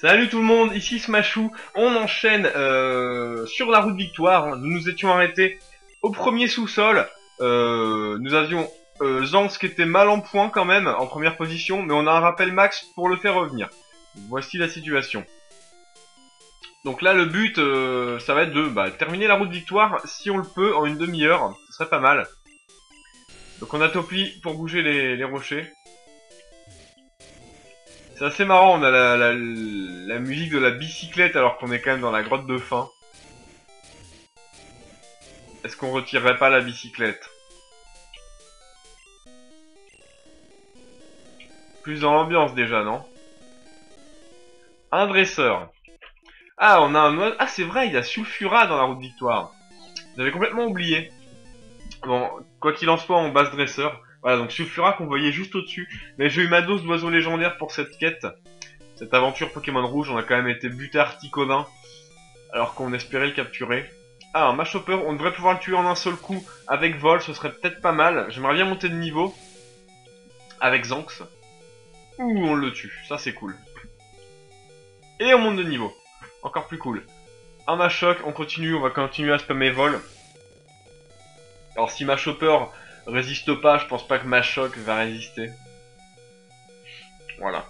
Salut tout le monde, ici Smashou. On enchaîne sur la route victoire. Nous nous étions arrêtés au premier sous-sol. Nous avions Zanx qui était mal en point quand même, en première position, mais on a un rappel max pour le faire revenir. Voici la situation. Donc là, le but, ça va être de terminer la route victoire, si on le peut, en une demi-heure. Ce serait pas mal. Donc on a Topi pour bouger les rochers. C'est assez marrant, on a la musique de la bicyclette alors qu'on est quand même dans la grotte de fin. Est-ce qu'on retirerait pas la bicyclette? Plus dans l'ambiance déjà, non? Un dresseur. Ah, on a un oiseau. Ah, c'est vrai, il y a Sulfura dans la route victoire. J'avais complètement oublié. Bon, quoi qu'il en soit, on base dresseur. Voilà, donc Sulfura qu'on voyait juste au-dessus. Mais j'ai eu ma dose d'oiseaux légendaires pour cette quête. Cette aventure Pokémon Rouge, on a quand même été buté Articodin. Alors qu'on espérait le capturer. Ah, un Mashopper, on devrait pouvoir le tuer en un seul coup. Avec vol, ce serait peut-être pas mal. J'aimerais bien monter de niveau. Avec Zanx. Ouh, on le tue. Ça, c'est cool. Et on monte de niveau. Encore plus cool. Un Machoc, on continue, on va continuer à spammer vol. Alors si Mashopper résiste pas, je pense pas que Machoc va résister. Voilà.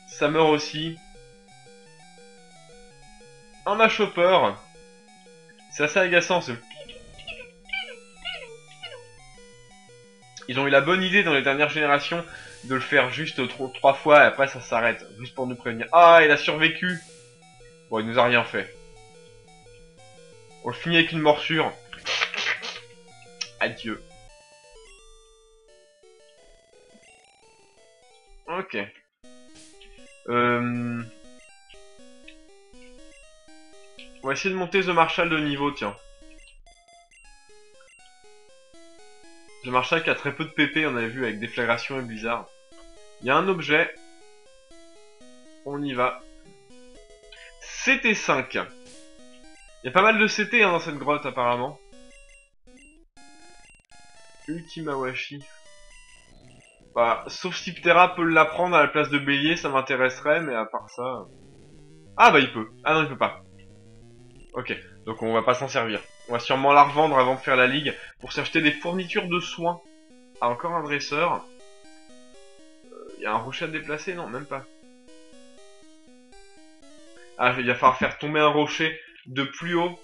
Ça meurt aussi. Un Mashopper. C'est assez agaçant ce... Ils ont eu la bonne idée dans les dernières générations de le faire juste 3 fois et après ça s'arrête. Juste pour nous prévenir. Ah, il a survécu. Bon, il nous a rien fait. On le finit avec une morsure. Adieu. Ok. On va essayer de monter The Marshal de niveau, tiens. The Marshal qui a très peu de PP, on avait vu avec Déflagration et Blizzard. Il y a un objet. On y va. CT5. Il y a pas mal de CT dans cette grotte apparemment. Ultima Washi. Bah, sauf si Ptera peut l'apprendre à la place de Bélier, ça m'intéresserait, mais à part ça... Ah bah il peut. Ah non, il peut pas. Ok, donc on va pas s'en servir. On va sûrement la revendre avant de faire la ligue pour s'acheter des fournitures de soins. Ah, encore un dresseur. Il y a un rocher à déplacer? Non, même pas. Ah, il va falloir faire tomber un rocher de plus haut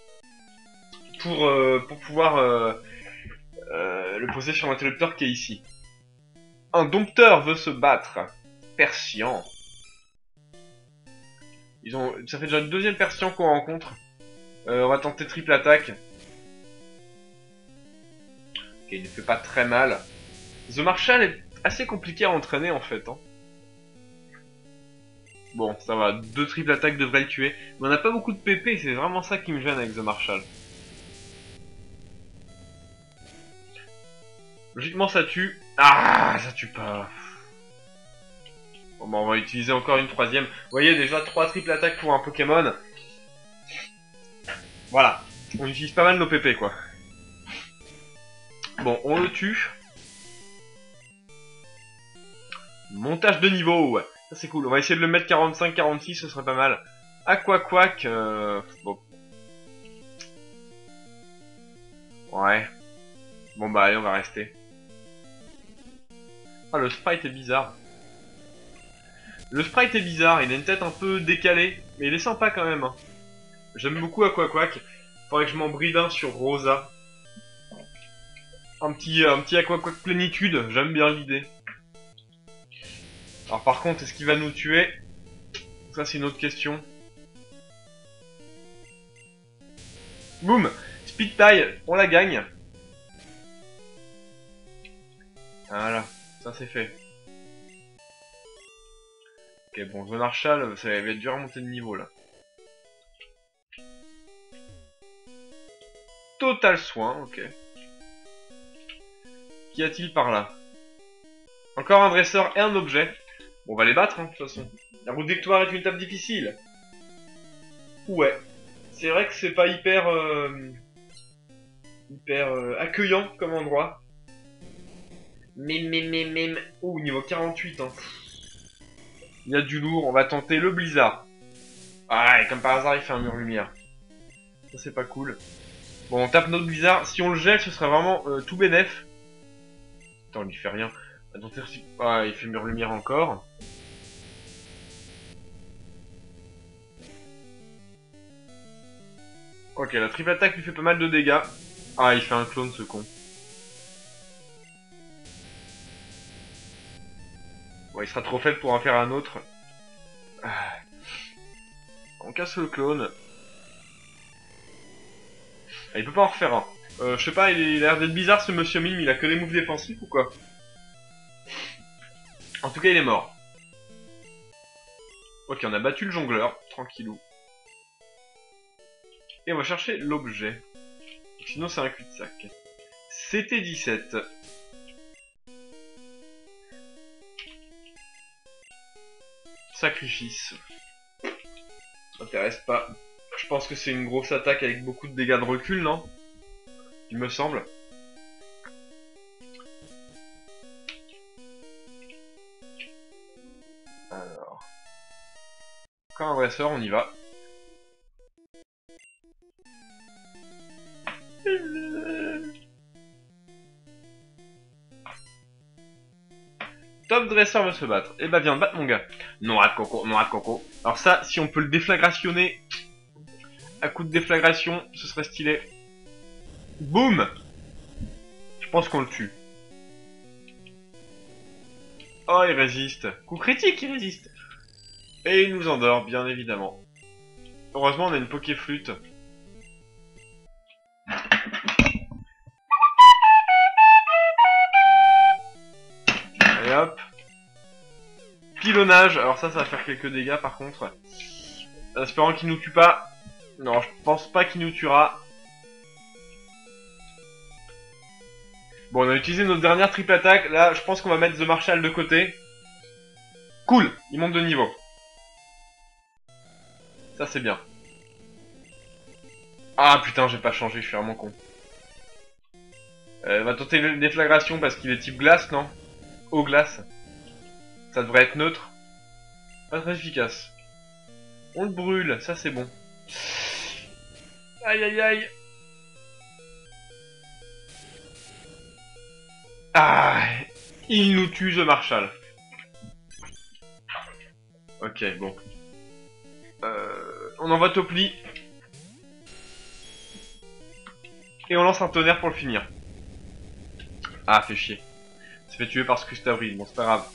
pour pouvoir le poser sur l'interrupteur qui est ici. Un dompteur veut se battre. Persian. Ça fait déjà le deuxième Persian qu'on rencontre. On va tenter triple attaque. Ok, il ne fait pas très mal. The Marshal est assez compliqué à entraîner en fait. Hein. Bon, ça va. 2 triple attaques devraient le tuer. Mais on n'a pas beaucoup de PP, c'est vraiment ça qui me gêne avec The Marshal. Logiquement ça tue. Ah, ça tue pas. Bon bah on va utiliser encore une troisième. Vous voyez déjà 3 triple attaques pour un Pokémon. Voilà. On utilise pas mal nos PP quoi. Bon, on le tue. Montage de niveau. Ça c'est cool. On va essayer de le mettre 45-46, ce serait pas mal. Aquaquack. Bon. Ouais. Bon bah allez, on va rester. Ah, le sprite est bizarre. Le sprite est bizarre, il a une tête un peu décalée, mais il est sympa quand même. Hein. J'aime beaucoup Aquaquack. Faudrait que je m'en bride un sur Rosa. Un petit Aquaquack plénitude, j'aime bien l'idée. Alors par contre, est-ce qu'il va nous tuer? Ça c'est une autre question. Boum! Speed taille, on la gagne. Voilà, ça c'est fait. Ok, bon, The Marshal, ça va être dur à monter de niveau là. Total soin, ok. Qu'y a-t-il par là? Encore un dresseur et un objet. Bon, on va les battre, hein, de toute façon. La route victoire est une étape difficile. Ouais. C'est vrai que c'est pas hyper accueillant comme endroit. Mim. Ouh, niveau 48, hein. Il y a du lourd, on va tenter le blizzard. Ah, et comme par hasard, il fait un mur lumière. Ça, c'est pas cool. Bon, on tape notre blizzard. Si on le gèle, ce serait vraiment tout bénef. Attends, on lui fait rien. Attends, ah, il fait mur lumière encore. Ok, la triple attaque lui fait pas mal de dégâts. Ah, il fait un clone, ce con. Bon, il sera trop faible pour en faire un autre. Ah. On casse le clone. Ah, il peut pas en refaire un. Je sais pas, il a l'air d'être bizarre ce monsieur Mime, il a que des moves défensifs ou quoi? En tout cas, il est mort. Ok, on a battu le jongleur, tranquillou. Et on va chercher l'objet. Sinon, c'est un cul-de-sac. C'était 17. Sacrifice. Ça m'intéresse pas. Je pense que c'est une grosse attaque avec beaucoup de dégâts de recul, non? Il me semble. Alors. Encore un dresseur, on y va. Top dresseur veut se battre. Eh bah viens, battre mon gars. Noix de coco, noix de coco. Alors ça, si on peut le déflagrationner à coup de déflagration, ce serait stylé. Boum! Je pense qu'on le tue. Oh, il résiste. Coup critique, il résiste. Et il nous endort, bien évidemment. Heureusement, on a une Pokéflûte. Et hop. Pilonnage. Alors ça va faire quelques dégâts par contre. Espérant qu'il nous tue pas. Non, je pense pas qu'il nous tuera. Bon, on a utilisé notre dernière triple attaque. Là, je pense qu'on va mettre The Marshall de côté. Cool, il monte de niveau. Ça, c'est bien. Ah putain, j'ai pas changé, je suis vraiment con. On va tenter une déflagration parce qu'il est type glace, non? Eau glace. Ça devrait être neutre. Pas très efficace. On le brûle, ça c'est bon. Aïe aïe aïe. Ah, il nous tue The Marshall. Ok, bon. On envoie Topli. Et on lance un tonnerre pour le finir. Ah, fait chier. Il s'est fait tuer par ce Christavril, bon c'est pas grave.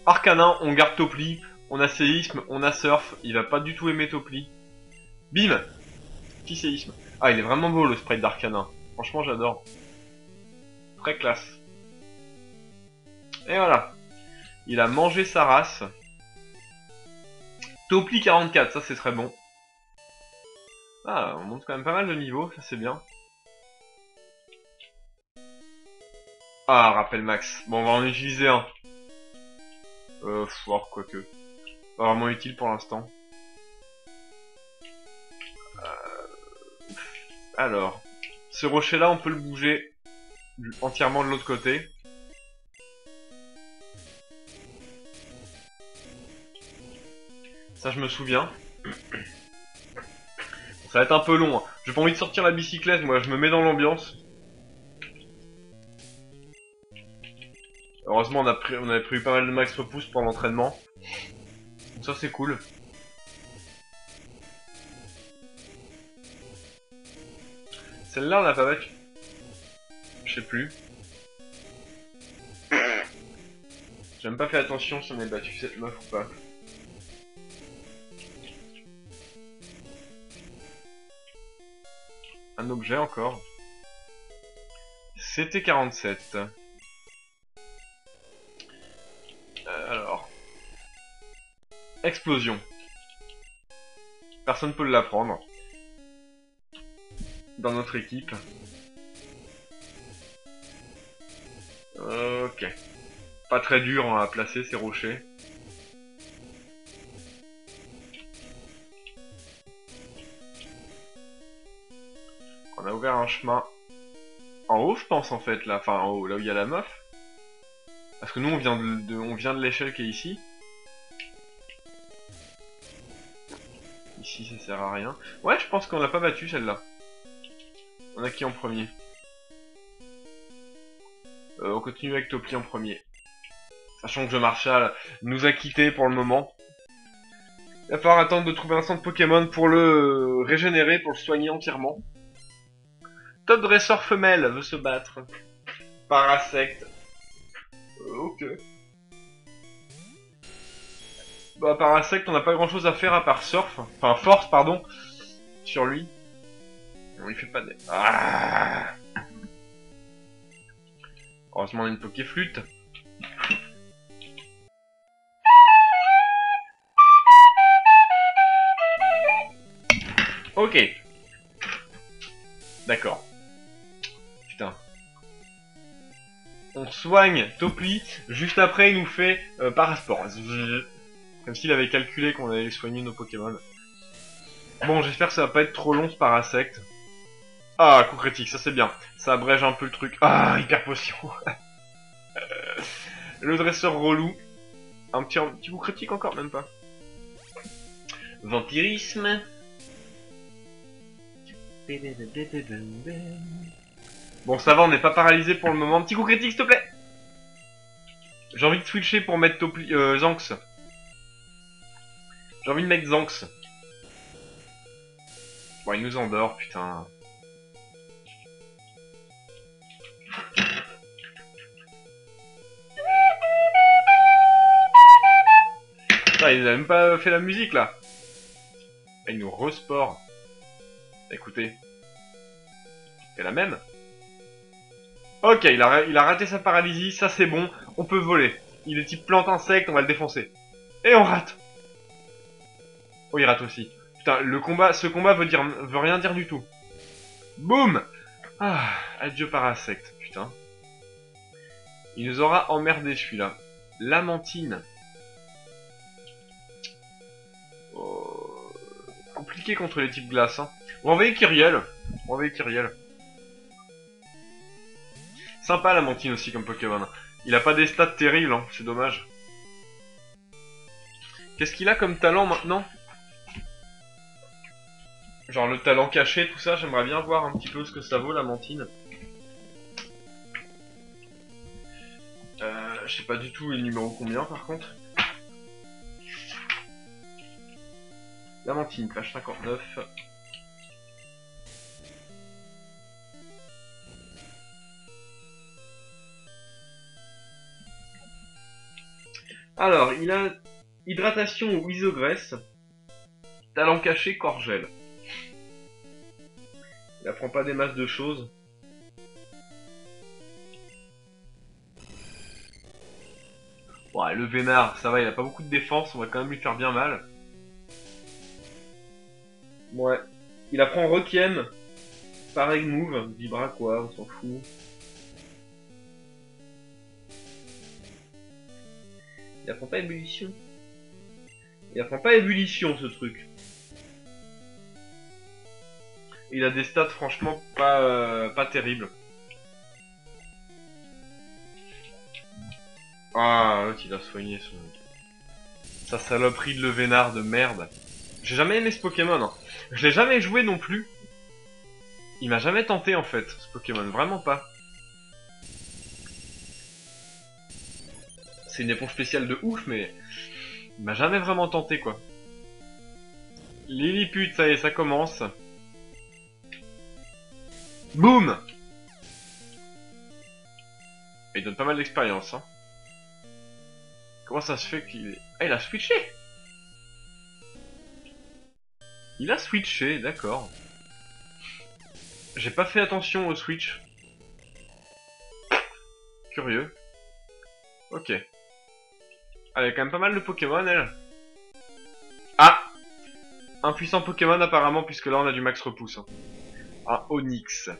Arcanin, on garde Topli. On a séisme, on a surf. Il va pas du tout aimer Topli. Bim! Petit séisme. Ah, il est vraiment beau le sprite d'Arcanin. Franchement, j'adore. Très classe. Et voilà. Il a mangé sa race. Topli 44, ça c'est très bon. Ah, on monte quand même pas mal de niveau, ça c'est bien. Ah, rappel max. Bon, on va en utiliser un. Voir quoique. Pas vraiment utile pour l'instant. Alors. Ce rocher là, on peut le bouger entièrement de l'autre côté. Ça, je me souviens. Ça va être un peu long. Hein. J'ai pas envie de sortir la bicyclette, moi, je me mets dans l'ambiance. Heureusement, on avait prévu pas mal de max repousse pour l'entraînement. Donc ça, c'est cool. Celle-là, on l'a pas battu. Je sais plus. J'ai même pas fait attention si on est battu cette meuf ou pas. Un objet encore. C'était 47. Alors. Explosion. Personne peut l'apprendre. Dans notre équipe. Ok. Pas très dur hein, à placer ces rochers. On a ouvert un chemin. En haut, je pense en fait, là. Enfin, en haut, là où il y a la meuf. Parce que nous, on vient de l'échelle qui est ici. ici, ça sert à rien. Ouais, je pense qu'on l'a pas battu celle-là. On a qui en premier? On continue avec Topli en premier. Sachant que The Marshall nous a quittés pour le moment. Il va falloir attendre de trouver un centre Pokémon pour le régénérer, pour le soigner entièrement. Top dresseur femelle veut se battre. Parasect. Ok. Bah, Parasect, on n'a pas grand chose à faire à part Surf. Enfin, Force, pardon. Sur lui. Non, il fait pas de... Ah. Heureusement, on a une Pokéflûte. Ok. D'accord. Putain. On soigne Topli. Juste après, il nous fait Parasport. Comme s'il avait calculé qu'on allait soigner nos Pokémon. Bon, j'espère que ça va pas être trop long ce Parasect. Ah, coup critique, ça c'est bien. Ça abrège un peu le truc. Ah, hyper potion. Le dresseur relou. Un petit coup critique encore, même pas. Vampirisme. Bon, ça va, on n'est pas paralysé pour le moment. Petit coup critique, s'il te plaît. J'ai envie de switcher pour mettre Zanx. J'ai envie de mettre Zanx. Bon, il nous endort, putain. Putain, il a même pas fait la musique, là. Il nous resport. Écoutez. C'est la même. Ok, il a raté sa paralysie, ça c'est bon. On peut voler. Il est type plante insecte, on va le défoncer. Et on rate. Oh, il rate aussi. Putain, ce combat veut rien dire du tout. Boum. Ah, adieu Parasect, putain. Il nous aura emmerdé celui-là. Lamantine. Oh, compliqué contre les types glace, hein. On va envoyer Kyriel. Sympa Lamantine aussi comme Pokémon. Il a pas des stats terribles, hein. C'est dommage. Qu'est-ce qu'il a comme talent maintenant? Genre le talent caché, tout ça, j'aimerais bien voir un petit peu ce que ça vaut, Lamantine. Je sais pas du tout les numéros combien par contre. Lamantine, page 59. Alors, il a hydratation ou isogresse. Talent caché, corgel. Il apprend pas des masses de choses. Ouais, le vénard, ça va, il a pas beaucoup de défense, on va quand même lui faire bien mal. Ouais. Il apprend Requiem. Pareil move, Vibra quoi, on s'en fout. Il apprend pas ébullition. Il apprend pas ébullition ce truc. Il a des stats franchement pas terribles. Ah, l'autre il a soigné sa saloperie de Levénard de merde. J'ai jamais aimé ce Pokémon, hein. Je l'ai jamais joué non plus. Il m'a jamais tenté en fait, ce Pokémon, vraiment pas. C'est une éponge spéciale de ouf, mais il m'a jamais vraiment tenté quoi. Lilliput, ça y est, ça commence. Boum. Il donne pas mal d'expérience, hein. Comment ça se fait qu'il est... Ah, il a switché. Il a switché, d'accord. J'ai pas fait attention au switch. Curieux. Ok. Elle a quand même pas mal de Pokémon, elle. Ah! Un puissant Pokémon apparemment, puisque là on a du max repousse. Hein. Un Onix.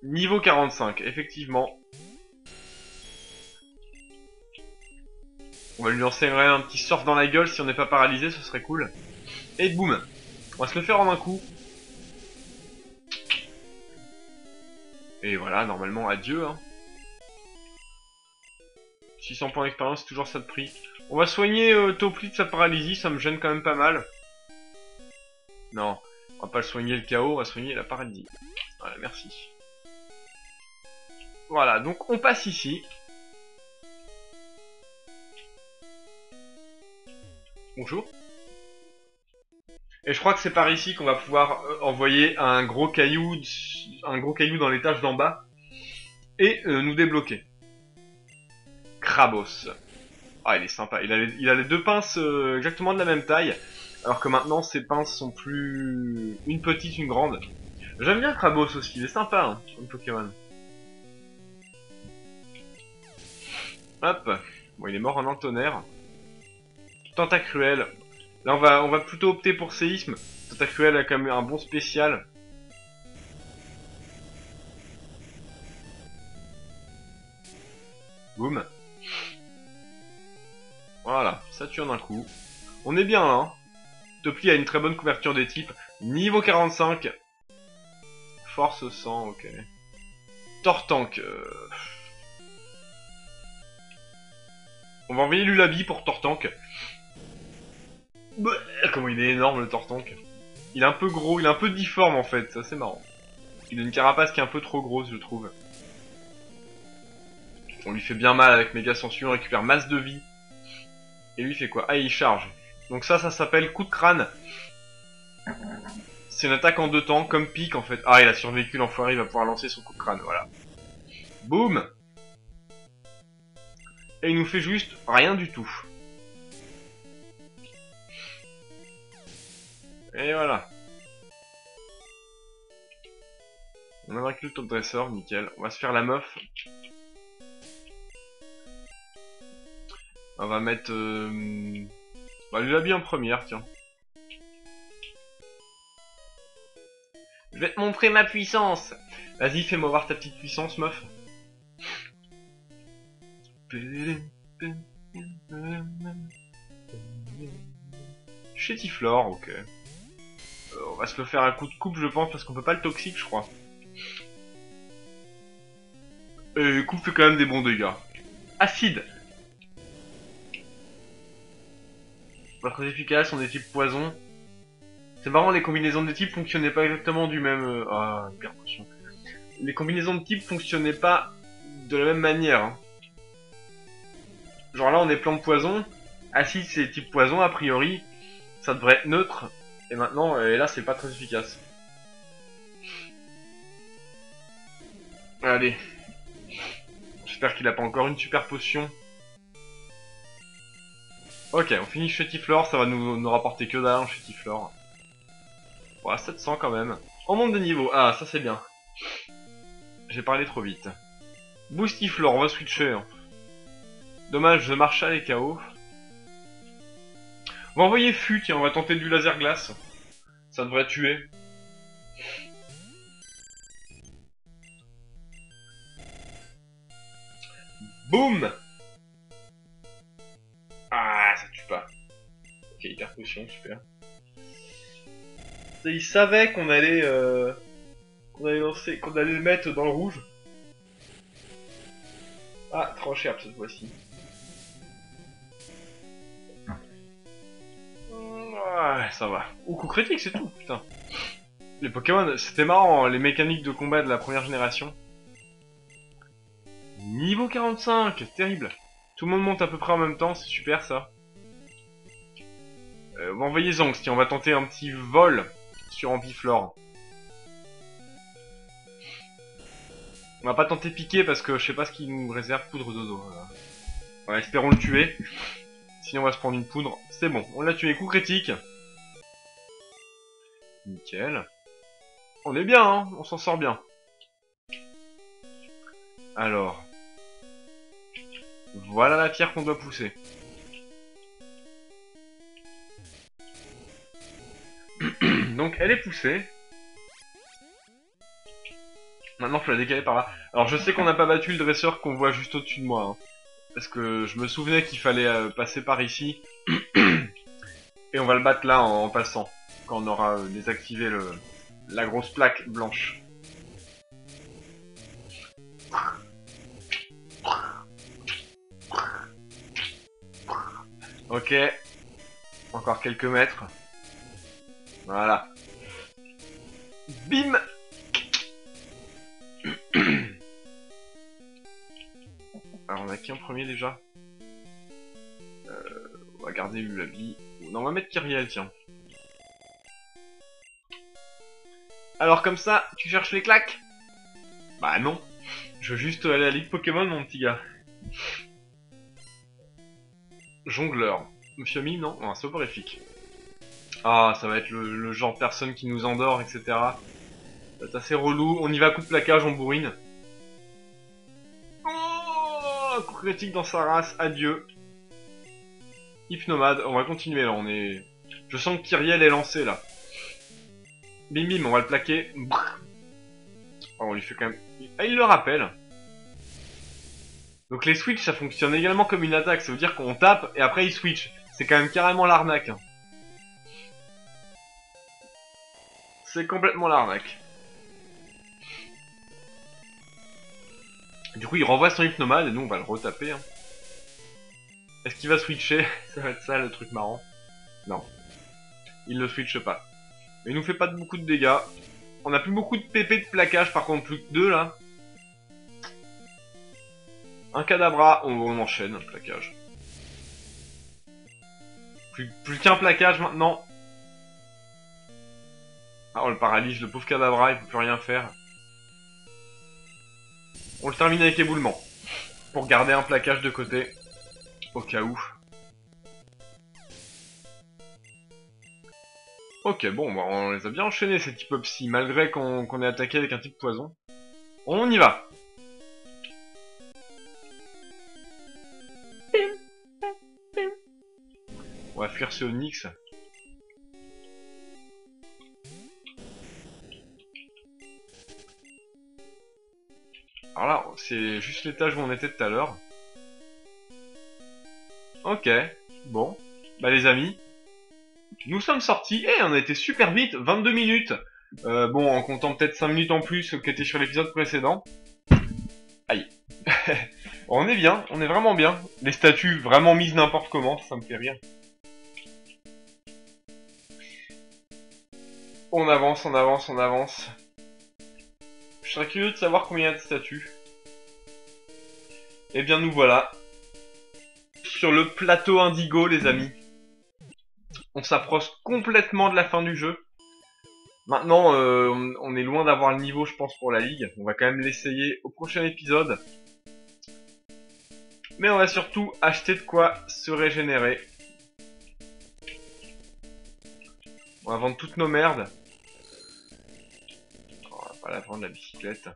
Niveau 45, effectivement. On va lui lancer un petit surf dans la gueule si on n'est pas paralysé, ce serait cool. Et boum! On va se le faire en un coup. Et voilà, normalement, adieu. Hein. 600 points d'expérience, c'est toujours ça de prix. On va soigner Topli de sa paralysie, ça me gêne quand même pas mal. Non, on va pas le soigner le chaos, on va soigner la paralysie. Voilà, merci. Voilà, donc on passe ici. Bonjour. Et je crois que c'est par ici qu'on va pouvoir envoyer un gros caillou dans l'étage d'en bas et nous débloquer. Krabos. Ah, il est sympa. Il a les deux pinces exactement de la même taille, alors que maintenant ses pinces sont plus une petite, une grande. J'aime bien Krabos aussi, il est sympa hein, comme Pokémon. Hop. Bon, il est mort en entonnerre. Tentacruel. Là, on va plutôt opter pour séisme. Tentacruel a quand même un bon spécial. Boum. Voilà, ça tue en un coup. On est bien là. Hein. Topli a une très bonne couverture des types. Niveau 45. Force 100, ok. Tortank. On va envoyer Lulabi pour Tortank. Comment il est énorme le Tortank. Il est un peu gros, il est un peu difforme en fait, ça c'est marrant. Il a une carapace qui est un peu trop grosse je trouve. On lui fait bien mal avec méga censure, on récupère masse de vie. Et lui il fait quoi? Ah il charge. Donc ça s'appelle coup de crâne. C'est une attaque en deux temps, comme pique en fait. Ah il a survécu l'enfoiré, il va pouvoir lancer son coup de crâne, voilà. Boum. Et il nous fait juste rien du tout. Et voilà. On a vaincu le top dresseur, nickel. On va se faire la meuf. On va mettre... Bah, Lulabi en première, tiens. Je vais te montrer ma puissance. Vas-y, fais-moi voir ta petite puissance, meuf. Chétiflore, ok. On va se le faire un coup de coupe, je pense, parce qu'on peut pas le toxique, je crois. Et coupe fait quand même des bons dégâts. Acide. Pas très efficace, on est type poison. C'est marrant, les combinaisons de types fonctionnaient pas exactement du même... Ah, hyper potion. Les combinaisons de types fonctionnaient pas de la même manière. Hein. Genre là, on est plante poison. Acide, c'est type poison, a priori. Ça devrait être neutre. Et maintenant, et là, c'est pas très efficace. Allez. J'espère qu'il a pas encore une super potion. Ok, on finit Chétiflore, ça va nous rapporter que dalle en Chétiflore. Voilà, 700 quand même. On monte de niveau. Ah, ça c'est bien. J'ai parlé trop vite. Boostiflore, on va switcher. Hein. Dommage, je marche à les KO. On va envoyer Fu, tiens, on va tenter du laser glace. Ça devrait tuer. Boum. Ah, ça tue pas. Ok, hyper potion, super. Il savait qu'on allait lancer, qu'on allait le mettre dans le rouge. Ah, tranché cette fois-ci. Ouais, ça va. Ou coup critique, c'est tout, putain. Les Pokémon, c'était marrant, hein, les mécaniques de combat de la première génération. Niveau 45, terrible. Tout le monde monte à peu près en même temps, c'est super ça. On va envoyer Zanx, tiens, on va tenter un petit vol sur Ampiflore. On va pas tenter piquer parce que je sais pas ce qu'il nous réserve, poudre dodo. Ouais, espérons le tuer. Sinon on va se prendre une poudre. C'est bon, on l'a tué, coup critique. Nickel. On est bien, hein, on s'en sort bien. Alors. Voilà la pierre qu'on doit pousser. Donc elle est poussée. Maintenant faut la décaler par là. Alors je sais qu'on n'a pas battu le dresseur qu'on voit juste au-dessus de moi. Hein, parce que je me souvenais qu'il fallait passer par ici. Et on va le battre là en passant. Quand on aura désactivé la grosse plaque blanche. Ok. Encore quelques mètres. Voilà. Bim. Alors on a qui en premier déjà? On va garder Lulabi. Non, on va mettre Kyriel, tiens. Alors comme ça, tu cherches les claques? Bah non. Je veux juste aller à la Ligue Pokémon, mon petit gars. Jongleur. Monsieur Mi, non? Non, soporifique. Ah, ça va être le genre de personne qui nous endort, etc. Ça va être assez relou. On y va, coup de plaquage, on bourrine. Oh, coup critique dans sa race, adieu. Hypnomade, on va continuer là, on est... Je sens que Kyriel est lancé là. Bim bim, on va le plaquer. Oh, on lui fait quand même... Ah, il le rappelle. Donc les switches, ça fonctionne également comme une attaque, ça veut dire qu'on tape et après il switch. C'est quand même carrément l'arnaque. Hein. C'est complètement l'arnaque. Du coup, il renvoie son hypnomade et nous on va le retaper. Hein. Est-ce qu'il va switcher? Ça va être ça le truc marrant. Non. Il ne switche pas. Mais il nous fait pas beaucoup de dégâts. On a plus beaucoup de PP de plaquage, par contre plus que 2 là. Un Kadabra, on enchaîne, plaquage. Plus qu'un plaquage maintenant. Ah, on le paralyse, le pauvre Kadabra, il peut plus rien faire. On le termine avec éboulement. Pour garder un plaquage de côté. Au cas où. Ok, bon, bah, on les a bien enchaînés ces types psy, malgré qu'on ait attaqué avec un type poison. On y va. On va fuir ce Onyx. Alors là, c'est juste l'étage où on était tout à l'heure. Ok, bon. Bah les amis, nous sommes sortis. Et on a été super vite, 22 minutes. Bon, en comptant peut-être 5 minutes en plus qui était sur l'épisode précédent. Aïe. On est bien, on est vraiment bien. Les statues vraiment mises n'importe comment, ça me fait rire. On avance, on avance, on avance. Je serais curieux de savoir combien il y a de statues. Eh bien nous voilà. Sur le plateau Indigo, les amis. On s'approche complètement de la fin du jeu. Maintenant, on est loin d'avoir le niveau, je pense, pour la ligue. On va quand même l'essayer au prochain épisode. Mais on va surtout acheter de quoi se régénérer. On va vendre toutes nos merdes. On va pas la vendre, la bicyclette.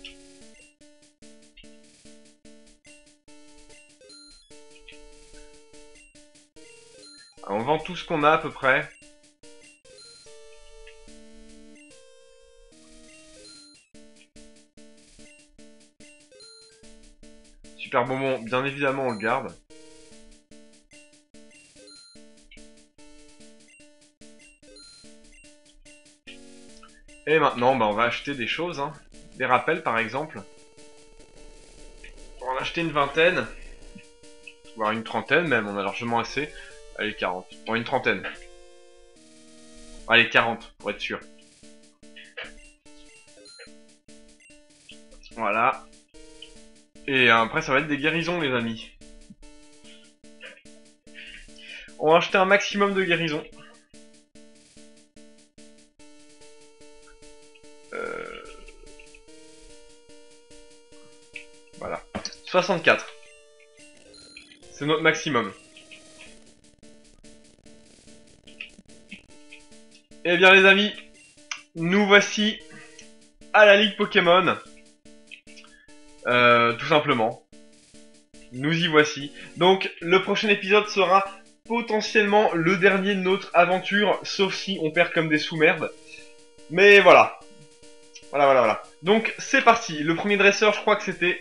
Alors, on vend tout ce qu'on a à peu près. Super bonbon, bien évidemment on le garde. Et maintenant, bah, on va acheter des choses. Hein. Des rappels par exemple. On va en acheter une vingtaine. Voire une trentaine même, on a largement assez. Allez, 40. Bon, une trentaine. Allez, 40, pour être sûr. Voilà. Et après, ça va être des guérisons, les amis. On va acheter un maximum de guérisons. Voilà. 64. C'est notre maximum. Eh bien, les amis, nous voici à la Ligue Pokémon. Tout simplement. Nous y voici. Donc, le prochain épisode sera potentiellement le dernier de notre aventure, sauf si on perd comme des sous-merdes. Mais voilà. Voilà. Donc, c'est parti. Le premier dresseur, je crois que c'était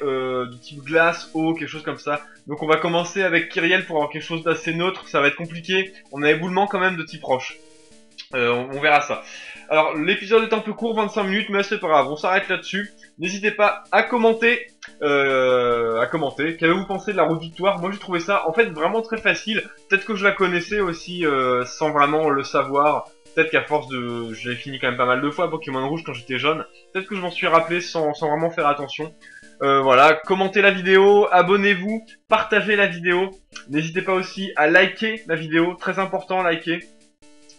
du type glace, eau, quelque chose comme ça. Donc, on va commencer avec Kyriel pour avoir quelque chose d'assez neutre. Ça va être compliqué. On a éboulement quand même de type roche. On verra ça. Alors, l'épisode est un peu court, 25 minutes, mais c'est pas grave. On s'arrête là-dessus. N'hésitez pas à commenter. Qu'avez-vous pensé de la route victoire? Moi j'ai trouvé ça en fait vraiment très facile. Peut-être que je la connaissais aussi sans vraiment le savoir. Peut-être qu'à force de... Je l'ai fini quand même pas mal de fois, Pokémon Rouge, quand j'étais jeune. Peut-être que je m'en suis rappelé sans vraiment faire attention. Voilà, commentez la vidéo, abonnez-vous, partagez la vidéo. N'hésitez pas aussi à liker la vidéo, très important, liker.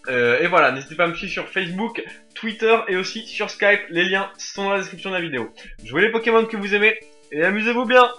Et voilà, n'hésitez pas à me suivre sur Facebook, Twitter et aussi sur Skype. Les liens sont dans la description de la vidéo. Jouez les Pokémon que vous aimez et amusez-vous bien!